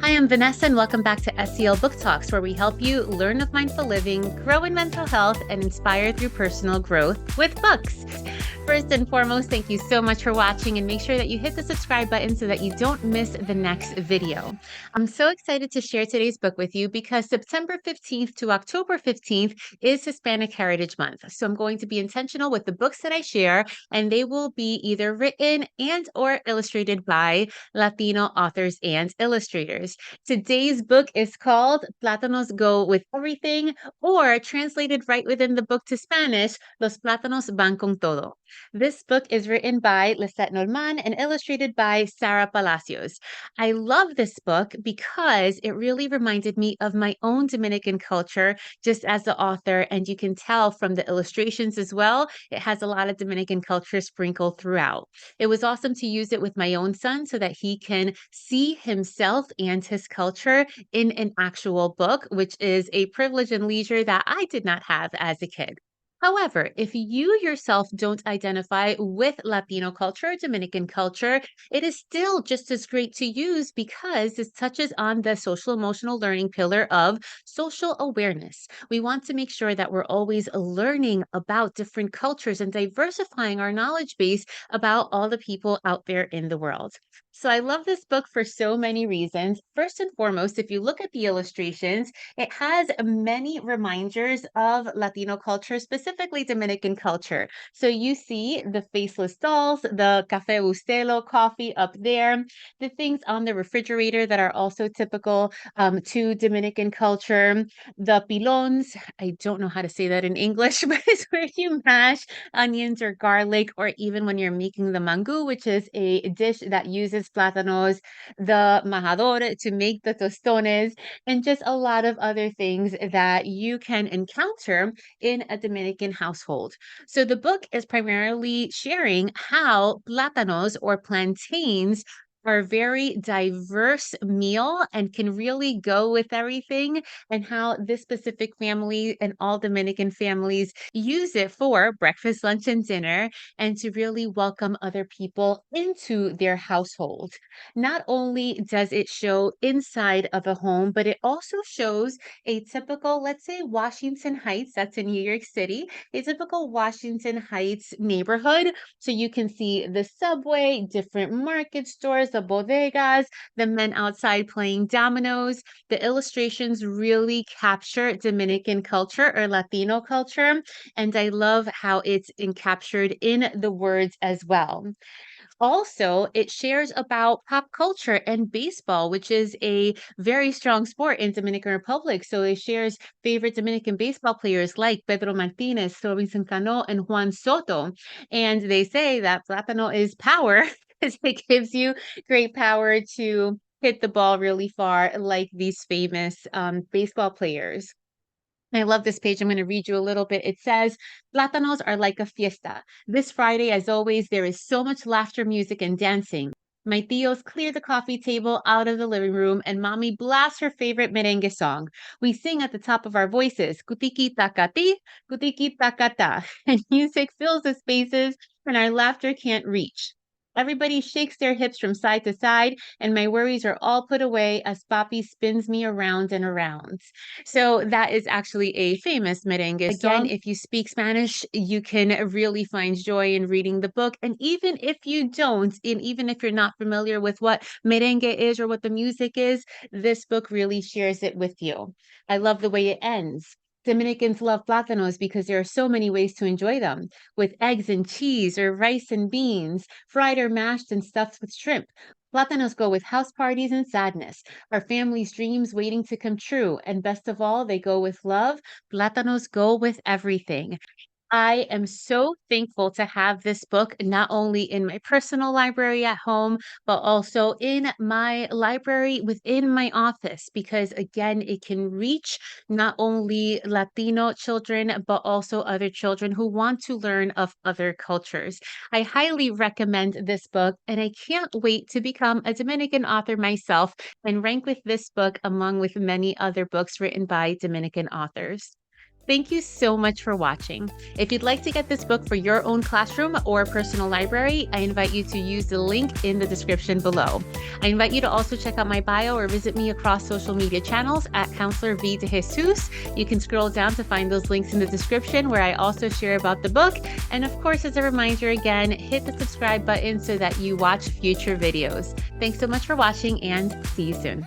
Hi, I'm Vanessa, and welcome back to SEL Book Talks, where we help you learn of mindful living, grow in mental health, and inspire through personal growth with books. First and foremost, thank you so much for watching, and make sure that you hit the subscribe button so that you don't miss the next video. I'm so excited to share today's book with you because September 15th to October 15th is Hispanic Heritage Month. So I'm going to be intentional with the books that I share, and they will be either written and or illustrated by Latino authors and illustrators. Today's book is called Platanos Go With Everything, or translated right within the book to Spanish, Los Plátanos Van Con Todo. This book is written by Lisette Norman and illustrated by Sarah Palacios. I love this book because it really reminded me of my own Dominican culture, just as the author, and you can tell from the illustrations as well, it has a lot of Dominican culture sprinkled throughout. It was awesome to use it with my own son so that he can see himself and his culture in an actual book, which is a privilege and leisure that I did not have as a kid. However, if you yourself don't identify with Latino culture, Dominican culture, it is still just as great to use because this touches on the social emotional learning pillar of social awareness. We want to make sure that we're always learning about different cultures and diversifying our knowledge base about all the people out there in the world. So I love this book for so many reasons. First and foremost, if you look at the illustrations, it has many reminders of Latino culture, specifically Dominican culture. So you see the faceless dolls, the Café Bustelo coffee up there, the things on the refrigerator that are also typical to Dominican culture, the pilons. I don't know how to say that in English, but it's where you mash onions or garlic, or even when you're making the mango, which is a dish that uses plátanos, the majador to make the tostones, and just a lot of other things that you can encounter in a Dominican household. So the book is primarily sharing how plátanos or plantains are a very diverse meal and can really go with everything, and how this specific family and all Dominican families use it for breakfast, lunch, and dinner, and to really welcome other people into their household. Not only does it show inside of a home, but it also shows a typical, let's say, Washington Heights, that's in New York City, a typical Washington Heights neighborhood. So you can see the subway, different market stores, the bodegas, the men outside playing dominoes. The illustrations really capture Dominican culture or Latino culture, and I love how it's captured in the words as well. Also, it shares about pop culture and baseball, which is a very strong sport in Dominican Republic. So it shares favorite Dominican baseball players like Pedro Martinez, Robinson Cano, and Juan Soto. And they say that Plátano is power because it gives you great power to hit the ball really far, like these famous baseball players. I love this page. I'm going to read you a little bit. It says, Plátanos are like a fiesta. This Friday, as always, there is so much laughter, music, and dancing. My tios clear the coffee table out of the living room, and mommy blasts her favorite merengue song. We sing at the top of our voices, kutiki takati, kutiki takata, and music fills the spaces and our laughter can't reach. Everybody shakes their hips from side to side, and my worries are all put away as Papi spins me around and around. So that is actually a famous merengue Again, song. if you speak Spanish, you can really find joy in reading the book. And even if you don't, and even if you're not familiar with what merengue is or what the music is, this book really shares it with you. I love the way it ends. Dominicans love plátanos because there are so many ways to enjoy them, with eggs and cheese or rice and beans, fried or mashed and stuffed with shrimp. Plátanos go with house parties and sadness, our family's dreams waiting to come true. And best of all, they go with love. Plátanos go with everything. I am so thankful to have this book not only in my personal library at home, but also in my library within my office, because again, it can reach not only Latino children, but also other children who want to learn of other cultures. I highly recommend this book, and I can't wait to become a Dominican author myself and rank with this book among with many other books written by Dominican authors. Thank you so much for watching. If you'd like to get this book for your own classroom or personal library, I invite you to use the link in the description below. I invite you to also check out my bio or visit me across social media channels at Counselor V de Jesus. You can scroll down to find those links in the description where I also share about the book. And of course, as a reminder again, hit the subscribe button so that you watch future videos. Thanks so much for watching and see you soon.